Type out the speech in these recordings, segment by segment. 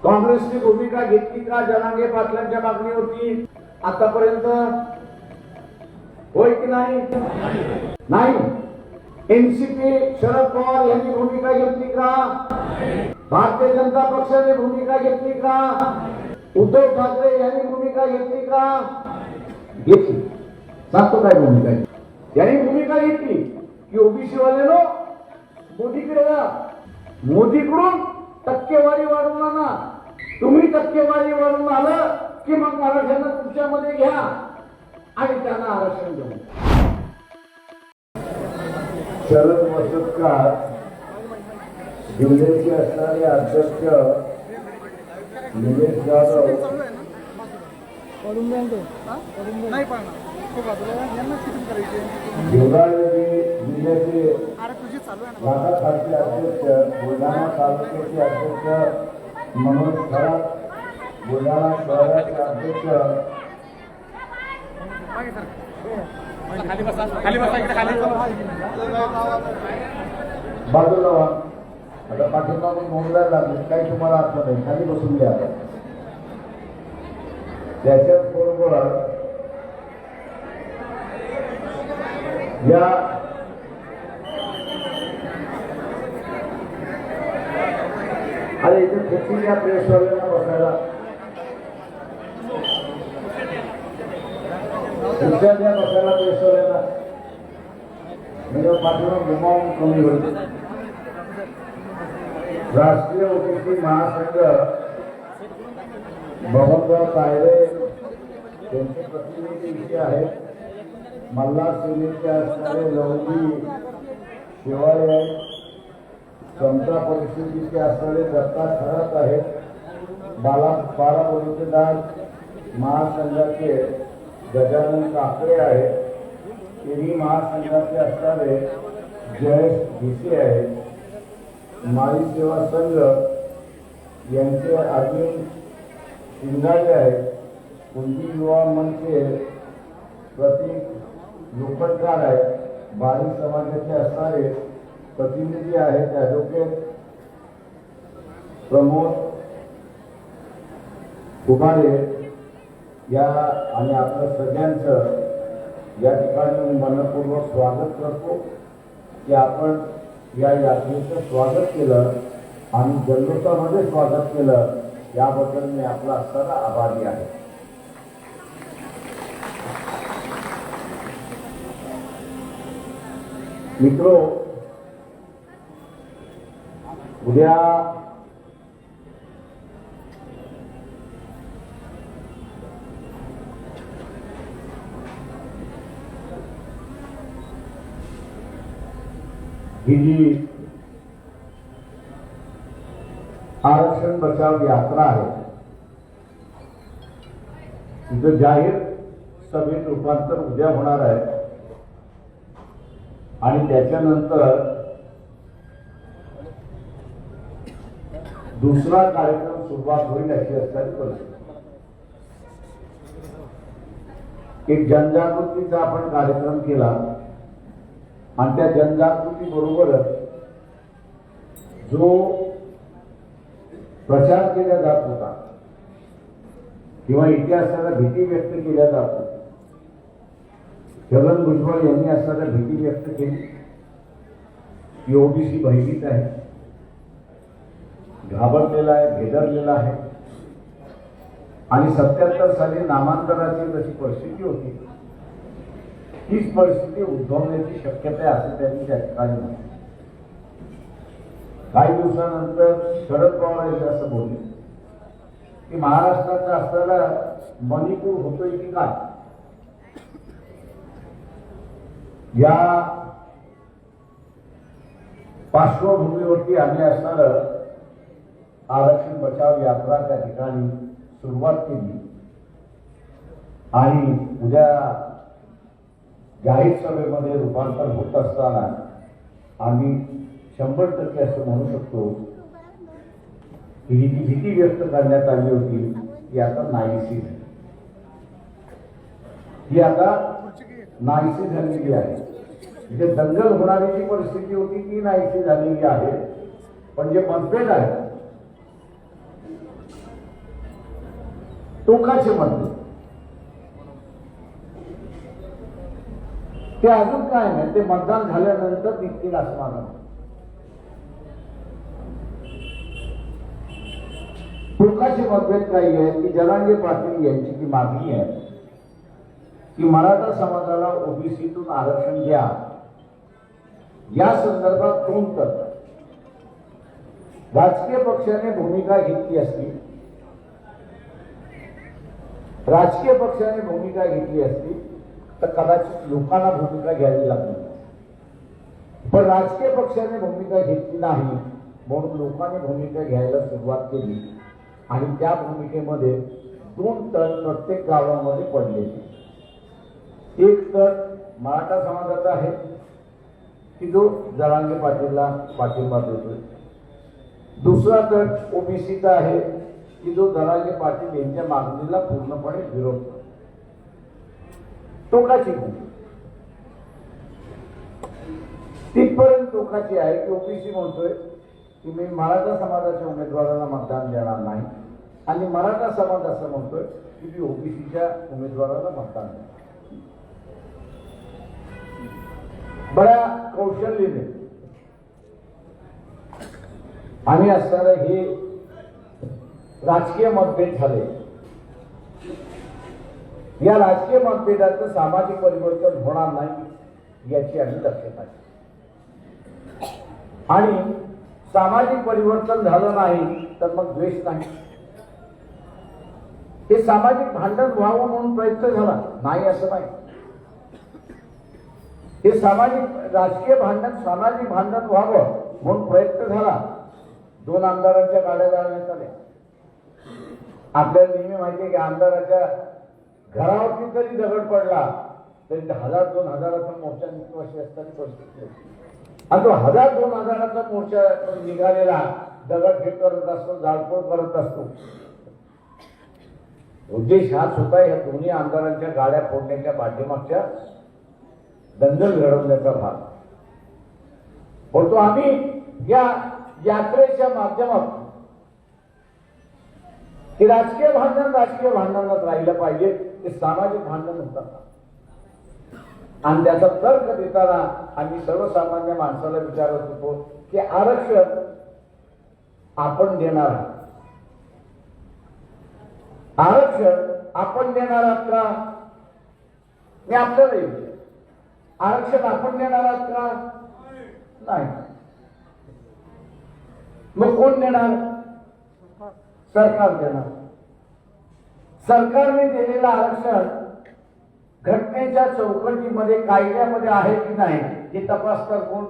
काँग्रेसची भूमिका घेतली का जनांगे पाटलांच्या मागणीवरती आतापर्यंत? होय की नाही? नाही. एनसीपी शरद पवार यांनी भूमिका घेतली का? भारतीय जनता पक्षाने भूमिका घेतली का? उद्धव ठाकरे यांनी भूमिका घेतली का? घेतली. सांगतो काय भूमिका यांनी भूमिका घेतली की ओबीसी वाल्यानो मोदीकडे जा, मोदीकडून टक्केवारी वाढवून आणा. तुम्ही टक्केवारी वाढवून आलं की मग मराठ्यांना तुमच्यामध्ये घ्या आणि त्यांना आरक्षण देऊ. शरद वसतकार जिल्ह्याचे असणारे अध्यक्ष निलेश जाधव जिल्ह्याचे भागाखालचे अध्यक्ष, बुलढाणा तालुक्याचे अध्यक्ष मनोज खरात, बुलढाणा शहराचे अध्यक्ष बाजूला व्हा. आता पाठीमागून मोबाईल लागले काही तुम्हाला अर्थ नाही, खाली बसून घ्या. त्याच्याच बरोबर या अरे इथे खुर्ची या प्रेसवाल्यांना बसायला खुर्च्या द्या बसायला प्रेसवाल्यांना, म्हणजे पाठीमाग गुमावून कमी होईल. राष्ट्रीय ओबीसी महासंघ बबनराव तायडे त्यांचे प्रतिनिधी इथे आहेत. मल्हार सेनेचे असणारे लवजी शिवाळे आहेत. समता परिस्थितीचे असणारे दत्ता खरात आहेत. बारामतीदार महासंघाचे गजानन काकडे आहेत. तिन्ही महासंघाचे असणारे जयेश भिसे आहेत. माळी सेवा संघ यांचे अरविंद शिंगाडे आहेत. कुंजी युवा मंचचे प्रतीक लोखंडकर आहेत. बारी समाजाचे असणारे प्रतिनिधी आहेत ॲडव्होकेट प्रमोद कुमारे या आणि आपलं सगळ्यांचं या ठिकाणी मनपूर्वक स्वागत करतो की आपण या यात्रेचं स्वागत केलं आणि जल्लोषामध्ये स्वागत केलं, याबद्दल मी आपला असताना आभारी आहे. मित्रो, उद्या ही जी आरक्षण बचाव यात्रा आहे तिथं जाहीर सभेत रूपांतर उद्या होणार आहे आणि त्याच्यानंतर दुसरा कार्यक्रम सुरुवात होईल अशी असणारी परिस्थिती. एक जनजागृतीचा आपण कार्यक्रम केला आणि त्या जनजागृती बरोबरच जो प्रचार केला जात होता किंवा इतिहासाला भीती व्यक्त केल्या जात होती, छगन भुजबळ यांनी असणाऱ्या भीती व्यक्त केली की ओबीसी भयभीत आहे, घाबरलेला आहे, भेदरलेला आहे आणि 77 साली नामांतराची जशी परिस्थिती होती तीच परिस्थिती उद्भवण्याची शक्यता आहे असं त्यांनी त्या ठिकाणी म्हटलं. काही दिवसानंतर शरद पवार यांनी असं बोलले की महाराष्ट्राचा असलेला मणिपूर होतोय की काय. या पार्श्वभूमीवरती आम्ही असणारं आरक्षण बचाव यात्रा त्या ठिकाणी सुरुवात केली आणि उद्या जाहीर सभेमध्ये रूपांतर होत असताना आम्ही 100% असं म्हणू शकतो की ही जी भीती व्यक्त करण्यात आली होती ती आता नाहीशी झाली. ही आता नाहीशी झालेली आहे. म्हणजे दंगल होणारी जी परिस्थिती होती ती नाहीशी झालेली आहे. पण जे मतभेद आहे टोकाचे मतभेद ते अजून काय नाही, ते मतदान झाल्यानंतर निघतील असं मला वाटतं. टोकाचे मतभेद काही आहे की जरांगे पाटील यांची ती मागणी आहे की मराठा समाजाला ओबीसीतून आरक्षण द्या. या संदर्भात कोण करतात? राजकीय पक्षाने भूमिका घेतली असती, राजकीय पक्षाने भूमिका घेतली असती तर कदाचित लोकांना भूमिका घ्यावी लागली, पण राजकीय पक्षाने भूमिका घेतली नाही म्हणून लोकांनी भूमिका घ्यायला सुरुवात केली आणि त्या भूमिकेमध्ये 2 तट प्रत्येक गावामध्ये पडलेले. एक तट मराठा समाजाचा आहे की जो जरांगे पाटीलला पाठिंबा देतोय, दुसरा तट ओबीसीचा आहे की जो जरांगे पाटील यांच्या मागणीला पूर्णपणे विरोध करतो. टोकाची भूमिका तिथपर्यंत टोकाची आहे की ओबीसी म्हणतोय की मी मराठा समाजाच्या उमेदवाराला मतदान देणार नाही आणि मराठा समाज असं म्हणतोय की मी ओबीसीच्या उमेदवाराला मतदान देणार. बऱ्या कौशल्याने आणि असताना हे राजकीय मतभेद झाले. या राजकीय मतभेदाचं सामाजिक परिवर्तन होणार नाही याची आम्ही दक्षता आहे. आणि सामाजिक परिवर्तन झालं नाही तर मग द्वेष नाही. हे सामाजिक भांडण व्हावं म्हणून प्रयत्न झाला नाही असं नाही. हे सामाजिक राजकीय भांडण सामाजिक भांडण व्हावं म्हणून प्रयत्न झाला. 2 आमदारांच्या गाड्या जाळण्यात आल्या. आपल्याला नेहमी माहिती आहे की आमदाराच्या घरावरती जरी दगड पडला तरी 1000-2000चा मोर्चा निघतो असताना परिस्थिती. आणि तो 1000-2000चा मोर्चा निघालेला दगड फेक करत असतो, जाळपोळ करत असतो. उद्देश हाच होता या दोन्ही आमदारांच्या गाड्या फोडण्याच्या पाठीमागच्या दंगल घडवण्याचा भाग. बोलतो आम्ही या यात्रेच्या माध्यमातून की राजकीय भांडणात राहिलं पाहिजे, ते सामाजिक भांडण होतात. आणि त्याचा तर्क देताना आम्ही सर्वसामान्य माणसाला विचारत होतो की आरक्षण आपण देणार आहात, आरक्षण आपण देणार आहात का? मी आपल्याला विचार, आरक्षण आपण देणार आहात का? नाही. मग कोण देणार? सरकार देणार. सरकारने दिलेलं आरक्षण घटनेच्या चौकटीमध्ये कायद्यामध्ये आहे की नाही हे तपासतात कोण?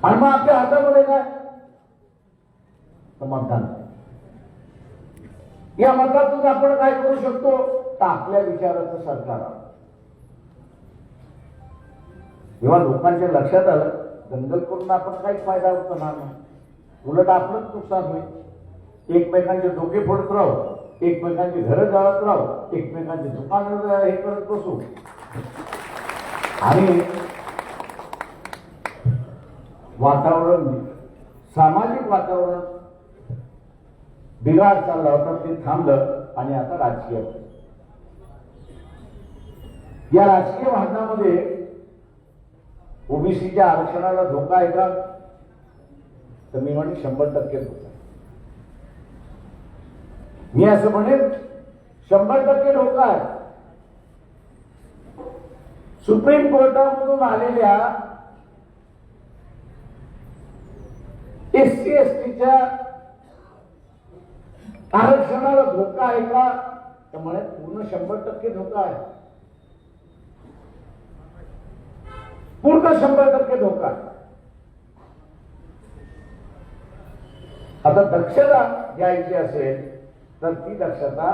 आणि मग आपल्या हातामध्ये काय? मतदान. या मतातून आपण काय करू शकतो? तर आपल्या विचाराचं सरकार. जेव्हा लोकांच्या लक्षात आलं दंगल करून आपण काहीच फायदा होणार नाही, उलट आपलंच नुकसान होईल. एकमेकांचे डोके फोडत राहू, एकमेकांची घरं जाळत राहू, एकमेकांची दुकानं हे करत बसू आणि वातावरण सामाजिक वातावरण बिघाड चालला होता ते थांबलं आणि आता राजकीय. या राजकीय भांडणामध्ये ओबीसीच्या आरक्षणाला धोका आहे का? तर मी म्हणेन 100% धोका. मी असं म्हणेन 100% धोका आहे. सुप्रीम कोर्टामधून आलेल्या एससी एसटीच्या आरक्षणाला धोका आहे का? तर म्हणेन पूर्ण 100% धोका आहे. पूर्ण 100% धोका. आता दक्षता घ्यायची असेल तर ती दक्षता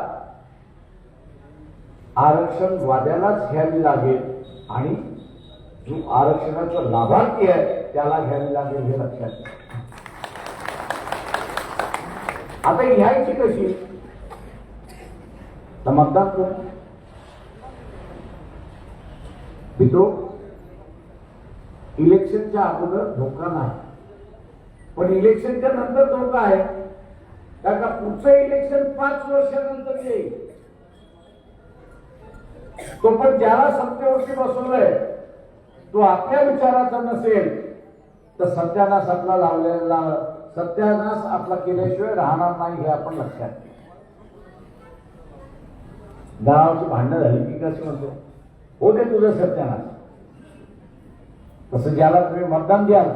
आरक्षण वाद्यालाच घ्यावी लागेल आणि जो आरक्षणाचा लाभार्थी आहे त्याला घ्यावी लागेल हे लक्षात घ्या. आता घ्यायची कशी? तर मतदान करू. तो इलेक्शनच्या अगोदर धोका नाही. पण इलेक्शनच्या नंतर धोका आहे, कारण का पुढचं इलेक्शन 5 वर्षानंतर येईल. तो पण ज्याला सत्तेवरती बसवलंय तो आपल्या विचाराचा नसेल तर सत्यानाश आपला लावलेला, सत्यानाश आपला केल्याशिवाय राहणार नाही हे आपण लक्षात घ्या. गावाची भांडणं झाली की कसं म्हणतो हो ते तुझं सत्यानाश. तसं ज्याला तुम्ही मतदान द्याल,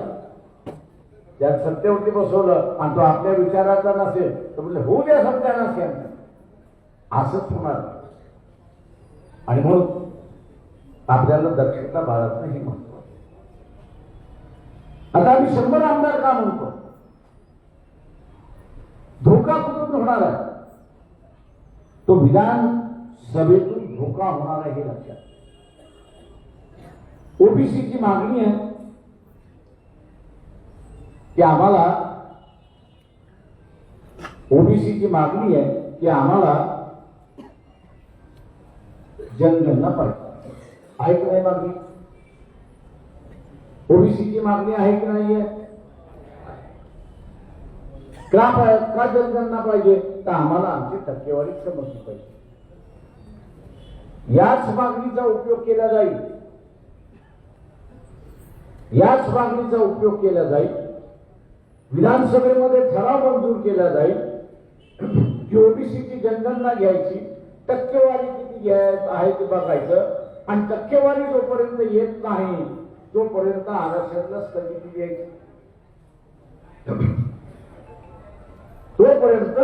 ज्या सत्तेवरती बसवलं आणि तो आपल्या विचाराचा नसेल तर म्हणजे होऊ द्या सत्यानाश यांना, असंच होणार. आणि म्हणून आपल्याला दक्षता बाळगणं हे महत्व. आता आम्ही 100 आमदार का म्हणतो? धोका कुठून होणार आहे? तो विधानसभेतून धोका होणार आहे हे लक्षात. ओबीसीची मागणी आहे की आम्हाला, ओबीसीची मागणी आहे की आम्हाला जनगणना पाहिजे. आहे की नाही मागणी? ओबीसीची मागणी आहे की नाहीये? का जनगणना पाहिजे? तर आम्हाला आमची टक्केवारी समजली पाहिजे. याच मागणीचा उपयोग केला जाईल, याच मागणीचा उपयोग केला जाईल. विधानसभेमध्ये ठराव मंजूर केला जाईल की ओबीसीची जनगणना घ्यायची, टक्केवारी किती आहे ते बघायचं, आणि टक्केवारी जोपर्यंत येत नाही तोपर्यंत आरक्षणाला स्थगिती द्यायची. तोपर्यंत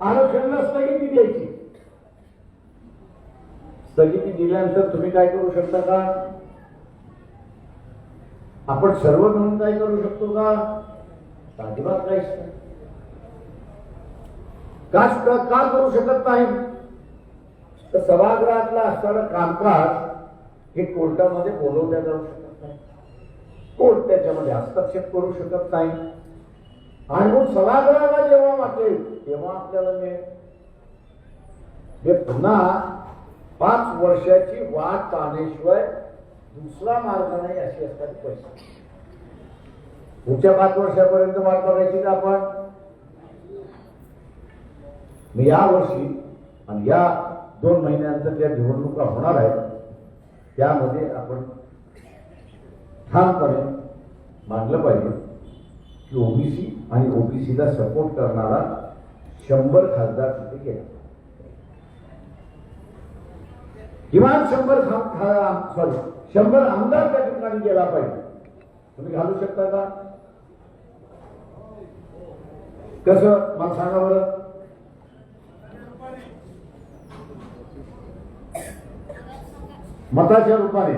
आरक्षणाला स्थगिती द्यायची. स्थगिती दिल्यानंतर तुम्ही काय करू शकता का? आपण सर्व मिळून काय करू शकतो का? अजिबात काहीच नाही. का करू शकत नाही? तर सभागृहातलं असणारं कामकाज हे कोर्टामध्ये बोलवल्या जाऊ शकत नाही, कोर्ट त्याच्यामध्ये हस्तक्षेप करू शकत नाही. आणि मग सभागृहाला जेव्हा वाटेल तेव्हा आपल्याला मिळेल. हे पुन्हा 5 वर्षाची वाट पाहण्याशिवाय दुसरा मार्ग नाही अशी असतात पैसे. पुढच्या 5 वर्षापर्यंत वाट बघायची का आपण? मी या वर्षी आणि या 2 महिन्यानंतर ज्या निवडणुका होणार आहेत त्यामध्ये आपण ठामपणे मानलं पाहिजे की ओबीसी आणि ओबीसीला सपोर्ट करणारा 100 खासदार तिथे गेला, किमान 100 आमदार त्या ठिकाणी गेला पाहिजे. तुम्ही घालू शकता का? कसं मला सांगा बरं. मताच्या रूपाने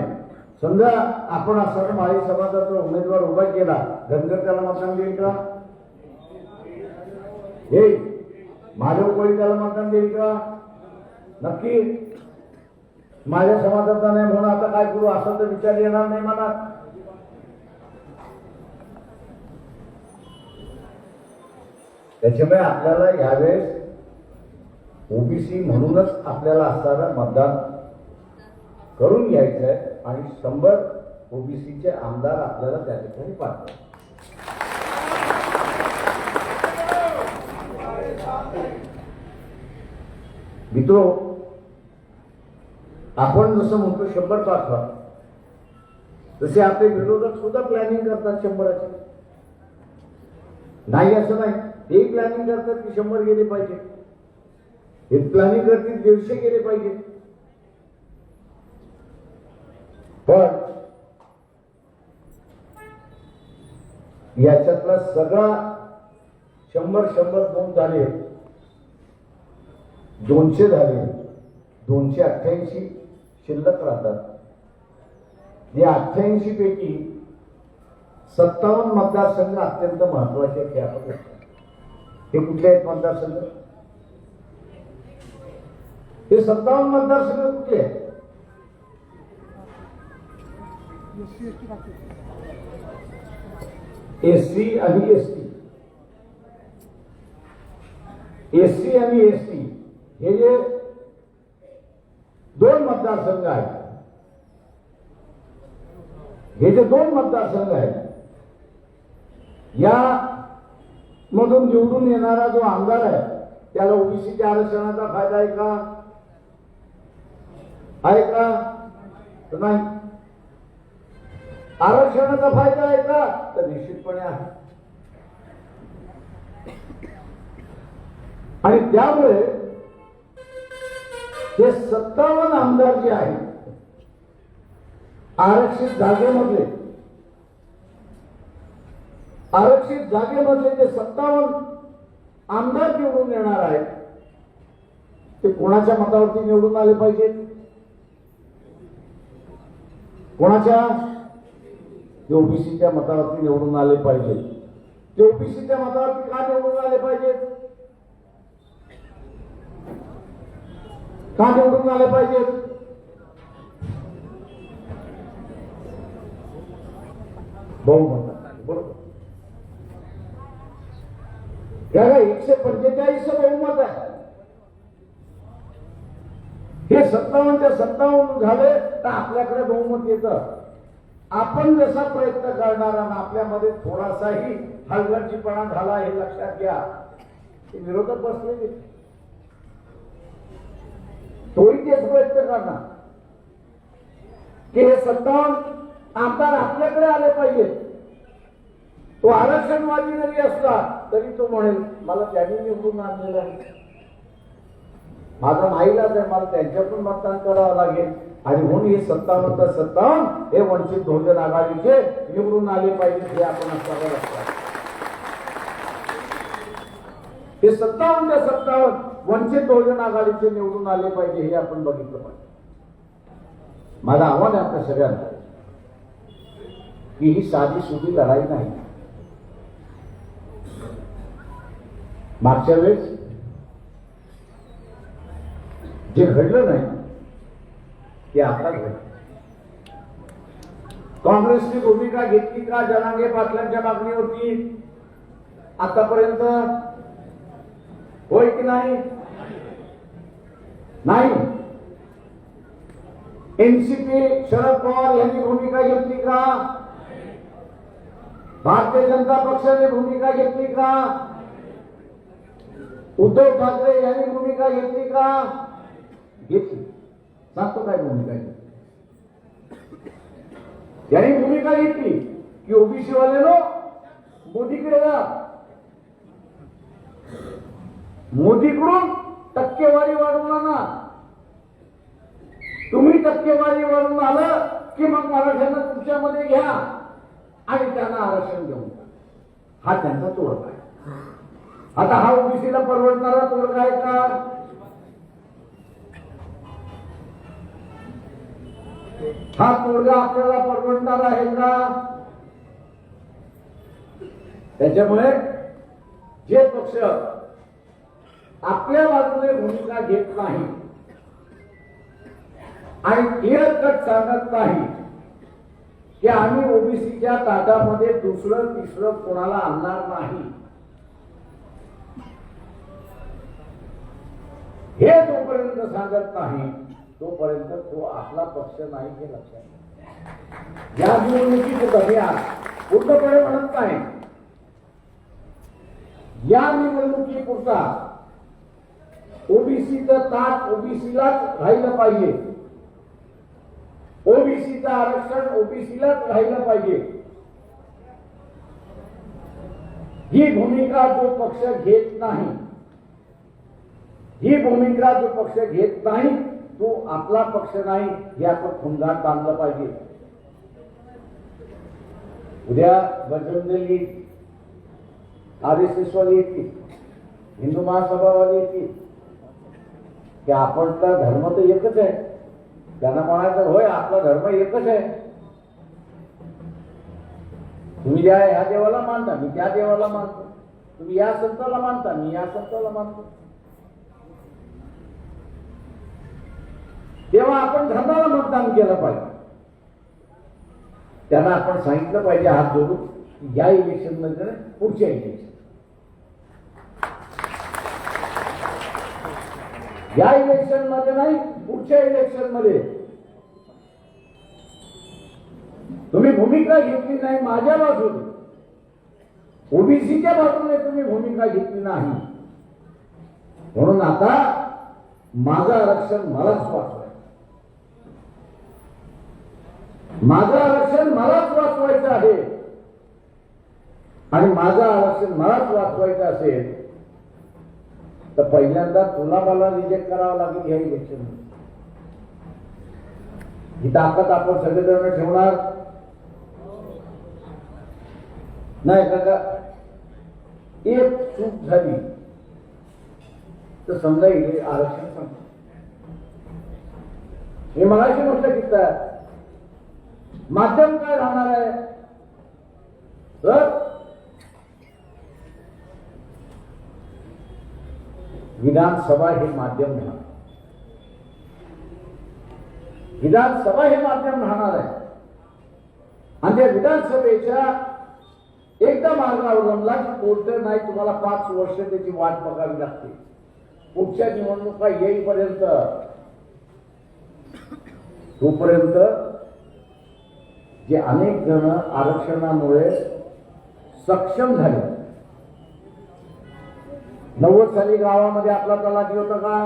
समजा आपण असं माळी समाजाचा उमेदवार उभा केला, धनगर त्याला मतदान देईल का? हे माधव कोळी त्याला मतदान देईल का? नक्की. माझ्या समाजाचा नाही म्हणून आता काय करू असं तर विचार येणार नाही मला. त्याच्यामुळे आपल्याला यावेळेस ओबीसी म्हणूनच आपल्याला असणारं मतदान करून घ्यायचं आहे आणि 100 ओबीसीचे आमदार आपल्याला त्या ठिकाणी पाठवा. मित्रो, आपण जसं म्हणतो 100 पाठवा, तसे आपले विरोधक सुद्धा प्लॅनिंग करतात 100ची. नाही असं नाही, ते प्लॅनिंग करतात की 100 गेले पाहिजे, हे प्लॅनिंग करतील 150 गेले पाहिजे. पण याच्यातला सगळा 100 2 झाले, 200 झाले, 288 शिल्लक राहतात. या 88 पैकी 57 मतदारसंघ अत्यंत महत्वाचे आहेत. आपण हे कुठले आहेत मतदारसंघ? हे 57 मतदारसंघ कुठले आहेत? एससी आणि एसटी. एससी आणि एसटी हे जे 2 मतदारसंघ आहेत, हे जे 2 मतदारसंघ आहेत, या मधून निवडून येणारा जो आमदार आहे त्याला ओबीसीच्या आरक्षणाचा फायदा आहे का? आहे का? तर नाही. आरक्षणाचा फायदा आहे का? तर निश्चितपणे आहे. आणि त्यामुळे हे 57 आमदार जे आहेत आरक्षित जागेमधले जे 57 आमदार निवडून येणार आहेत ते कोणाच्या मतावरती निवडून आले पाहिजेत? कोणाच्या? ओबीसीच्या मतावरती निवडून आले पाहिजे. ते ओबीसीच्या मतावरती का निवडून आले पाहिजेत? का निवडून आले पाहिजेत? बहुमत. बरोबर. त्याला 145 बहुमत आहे. हे 57 झाले तर आपल्याकडे बहुमत येतं. आपण जसा प्रयत्न करणार आणि आपल्यामध्ये थोडासाही हलगर्जीपणा झाला हे लक्षात घ्या. ते विरोधक बसलेले तोही तेच प्रयत्न करणार की हे 57 आमदार आपल्याकडे आले पाहिजेत. तो आरक्षणवादी जरी असला तरी तो म्हणेल मला त्यांनी निवडून आणलेलं आहे, माझा नाईलाज आहे, मला त्यांच्यातून मतदान करावं लागेल. आणि म्हणून हे 57 हे वंचित बहुजन आघाडीचे निवडून आले पाहिजेत हे आपण असताना लक्षात. हे 57 वंचित बहुजन आघाडीचे निवडून आले पाहिजे हे आपण बघितलं पाहिजे. माझं आव्हान आहे आपल्या सगळ्यांना की ही साधी सुधी लढाई नाही. मागच्या वेळेस जे घडलं नाही ते आता घडलं. काँग्रेसने भूमिका घेतली का जरांगे पाटलांच्या मागणीवरती आतापर्यंत? होय की नाही? नाही. एनसीपी शरद पवार यांनी भूमिका घेतली का? भारतीय जनता पक्षाने भूमिका घेतली का? उद्धव ठाकरे यांनी भूमिका घेतली का? घेतली. सांगतो काय भूमिका घेतली? यांनी भूमिका घेतली की ओबीसी वाल्यानो मोदीकडे जा, मोदीकडून टक्केवारी वाढवून आणा. तुम्ही टक्केवारी वाढवून आलं की मग मराठ्यांना तुमच्यामध्ये घ्या आणि त्यांना आरक्षण घेऊन जा. हा त्यांचा तोडगा आहे. आता हा ओबीसीला परवडणारा तोडगा आहे का? हा तोडगा आपल्याला परवडणार आहे का? त्याच्यामुळे जे पक्ष आपल्या बाजूने भूमिका घेत नाही आणि क्लिअर कट सांगत नाही की आम्ही ओबीसीच्या ताटामध्ये दुसरं तिसरं कोणाला आणणार नाही, हे जोपर्यंत सांगत नाही तोपर्यंत तो आपला पक्ष नाही हे लक्षात घ्या. या निवडणुकीचे अभियान पूर्णपणे म्हणत नाही. या निवडणुकीपुरता ओबीसीचं ताट ओबीसीलाच राहिलं पाहिजे, ओबीसीचं आरक्षण ओबीसीलाच राहिलं पाहिजे. ही भूमिका जो पक्ष घेत नाही, ही भूमिका जो पक्ष घेत नाही तो आपला पक्ष नाही हे आपण खुंगार बांधलं पाहिजे. उद्या बजरंग आरएसएस वाले येतील, हिंदू महासभावाले येतील की आपण तर धर्म तर एकच आहे. त्यांना म्हणायचं होय आपला धर्म एकच आहे, तुम्ही ह्या देवाला मानता मी त्या देवाला मानतो, तुम्ही या संताला मानता मी या संताला मानतो. तेव्हा आपण धर्माला मतदान केलं पाहिजे. त्यांना आपण सांगितलं पाहिजे हात जोडून या इलेक्शन मध्ये पुढच्या इलेक्शन, या इलेक्शन मध्ये नाही पुढच्या इलेक्शन मध्ये तुम्ही भूमिका घेतली नाही माझ्या बाजूने ओबीसीच्या बाजूने तुम्ही भूमिका घेतली नाही, म्हणून आता माझं आरक्षण मलाच वाचवायचं, माझं आरक्षण मलाच वाचवायचं आहे. आणि माझं आरक्षण मलाच वाचवायचं असेल तर पहिल्यांदा तुला मला रिजेक्ट करावं लागेल या इलेक्शन. ही ताकद आपण सगळेजण ठेवणार नाही का? एक चूक झाली तर समजा हे आरक्षण संपलं. हे मगाशी म्हटलं की माध्यम काय राहणार आहे तर विधानसभा हे माध्यम राहणार, विधानसभा हे माध्यम राहणार आहे. आणि त्या विधानसभेच्या एकदा मार्ग अवलंबला की कोर्ट नाही, तुम्हाला 5 वर्ष त्याची वाट बघावी लागते. पुढच्या निवडणुका येईपर्यंत तोपर्यंत जे अनेक जण आरक्षणामुळे सक्षम झाले. 90 साली गावामध्ये आपला तलाठी होता का,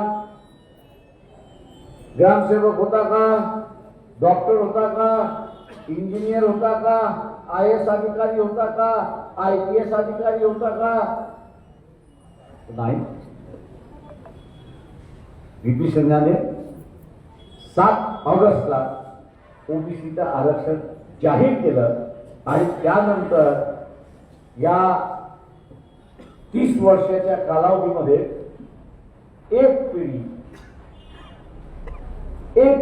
ग्रामसेवक होता का, डॉक्टर होता का, इंजिनियर होता का, IAS अधिकारी होता का, IPS अधिकारी होता का? नाही. VP सिन्हाने 7 ऑगस्टला ओबीसीचं आरक्षण जाहीर केलं आणि त्यानंतर या 30 वर्षाच्या कालावधीमध्ये एक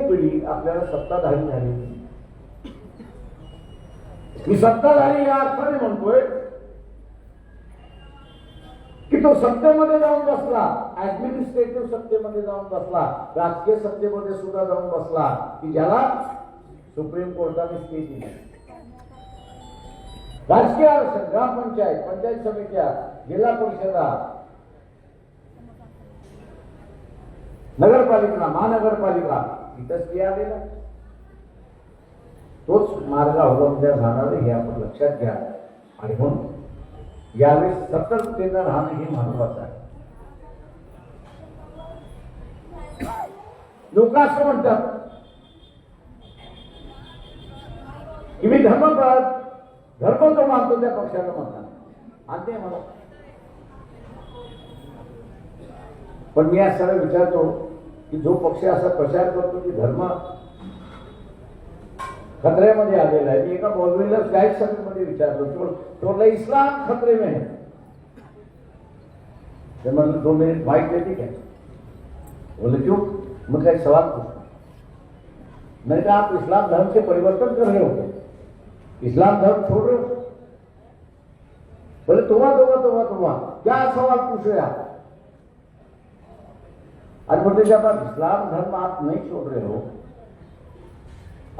पिढी आपल्याला सत्ताधारी झाली. मी सत्ताधारी या अर्थाने म्हणतोय की तो सत्तेमध्ये जाऊन बसला, ऍडमिनिस्ट्रेटिव्ह सत्तेमध्ये जाऊन बसला, राजकीय सत्तेमध्ये सुद्धा जाऊन बसला की ज्याला सुप्रीम कोर्टाने स्टे दिली. राजकीय आरक्षण, ग्रामपंचायत, पंचायत समित्या, जिल्हा परिषदा, नगरपालिका, महानगरपालिका इथं स्टे आलेला. तोच मार्ग अवलंबल्या जाणार हे आपण लक्षात घ्या. आणि म्हणून यावेळी सतर्कतेनं राहणं हे महत्वाचं आहे. लोक असं म्हणतात की मी धर्म जो मानतो त्या पक्षाला म्हणतात आणि ते मला. पण मी असं विचारतो की जो पक्ष असा प्रचार करतो की धर्म खतऱ्यामध्ये आलेला आहे. मी एका मौलवीला गाईड सभेमध्ये विचारतो तो बोला इस्लाम खतरे में है. मतलब 2 मिनट बाइक देती क्या? बोले क्यों? मैं एक सवाल पूछता. मैंने कहा आप इस्लाम धर्म से परिवर्तन कर रहे हो, इस्लाम धर्म छोड़ रहे हो? बोले तुम्हारा क्या सवाल पूछ रहे आप? आज बोलते जब आप इस्लाम धर्म आप नहीं छोड़ रहे हो,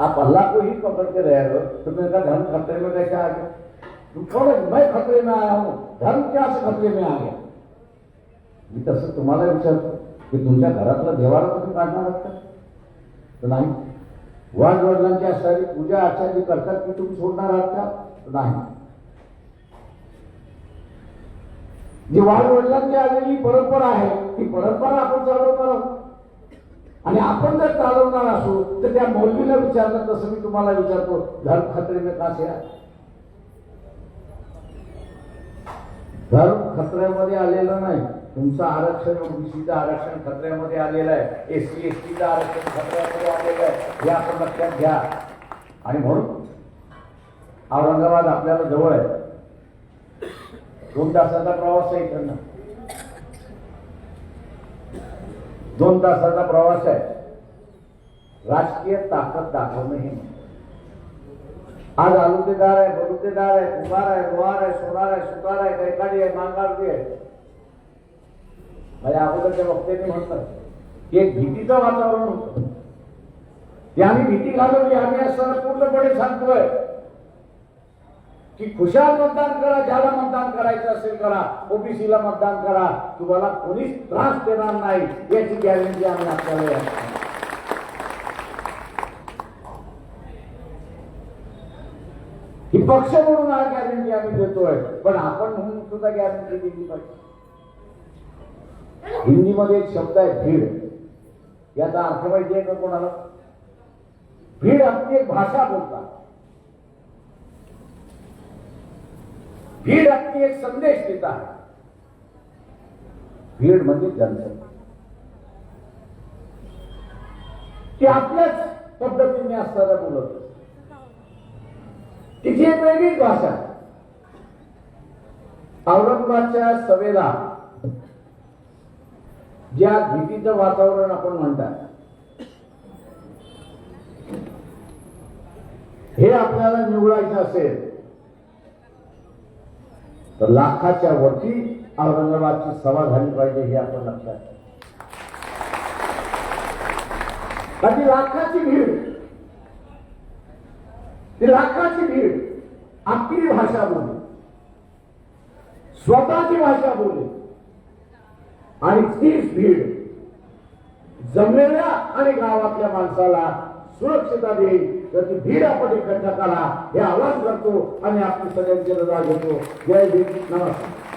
आप अल्लाह को ही पकड़ के रह रहे हो, तो मेरे का धर्म खतरे में कैसे आ गया? तुम कौन? मैं खतरे में आया हूं, धर्म क्या से खतरे में आ गया? मी तसं तुम्हाला विचारतो की तुमच्या घरातला देवाला तुम्ही काढणार आहात का? तर नाही. वडिलांची असणारी पूजा अर्चा जी करतात ती तुम्ही सोडणार आहात का? तर नाही. जी वडिलांची आलेली परंपरा आहे ती परंपरा आपण चालवणार आहोत. आणि आपण जर चालवणार असू तर त्या मौलवीला विचारलं तसं मी तुम्हाला विचारतो, धर्म खतरे में का से? धर्म खतऱ्यामध्ये आलेलं नाही. तुमचं आरक्षण, ओबीसीचं आरक्षण खतऱ्यामध्ये आलेलं आहे, SC STचं आरक्षण खतऱ्यामध्ये आलेलं आहे, हे आपण लक्षात घ्या. आणि म्हणून औरंगाबाद आपल्याला जवळ आहे, 2 तासाचा प्रवास आहे इकडनं, 2 तासाचा प्रवास आहे. राजकीय ताकद दाखवणं हे आज आलुतेदार आहे, बलुतेदार आहे, कुंभार आहे, लोहार आहे, सोनार आहे, सुतार आहे, कैकाडी आहे, मांगारदी आहे. माझ्या अगोदरच्या वक्त्यांनी म्हणतात की एक भीतीचं वातावरण होतं, ते आम्ही भीती घालवली. आम्ही असताना पूर्णपणे सांगतोय की खुशाल मतदान करा, ज्याला मतदान करायचं असेल करा, ओबीसीला मतदान करा, तुम्हाला कोणीच त्रास देणार नाही याची गॅरंटी आम्ही आपल्याला द्या. ही पक्ष म्हणून हा गॅरंटी आम्ही देतोय, पण आपण म्हणून सुद्धा गॅरंटी दिली पाहिजे. हिंदीमध्ये एक शब्द आहे भीड. याचा अर्थ माहिती आहे का कोणाला? भीड आपली एक भाषा बोलतात, भीड आपली एक संदेश देतात. भीड म्हणजे जनता, ती आपल्याच पद्धतीने असताना बोलत, तिची एक वेगळीच भाषा. औरंगाबादच्या सभेला ज्या भीतीचं वातावरण आपण म्हणतात, हे आपल्याला निवडायचं असेल तर लाखाच्या वरती औरंगाबादची सभा झाली पाहिजे, हे आपण लक्षात घ्या. ती लाखाची भीड, ती लाखाची भीड आपली भाषा बोले, स्वतःची भाषा बोले, आणि तीच भीड जमलेल्या आणि गावातल्या माणसाला सुरक्षितता देईल. तर ती भीड आपण एकत्र करा हे आवाहन करतो आणि आपली सगळ्यांची रजा घेतो. जय भीम, नमस्कार.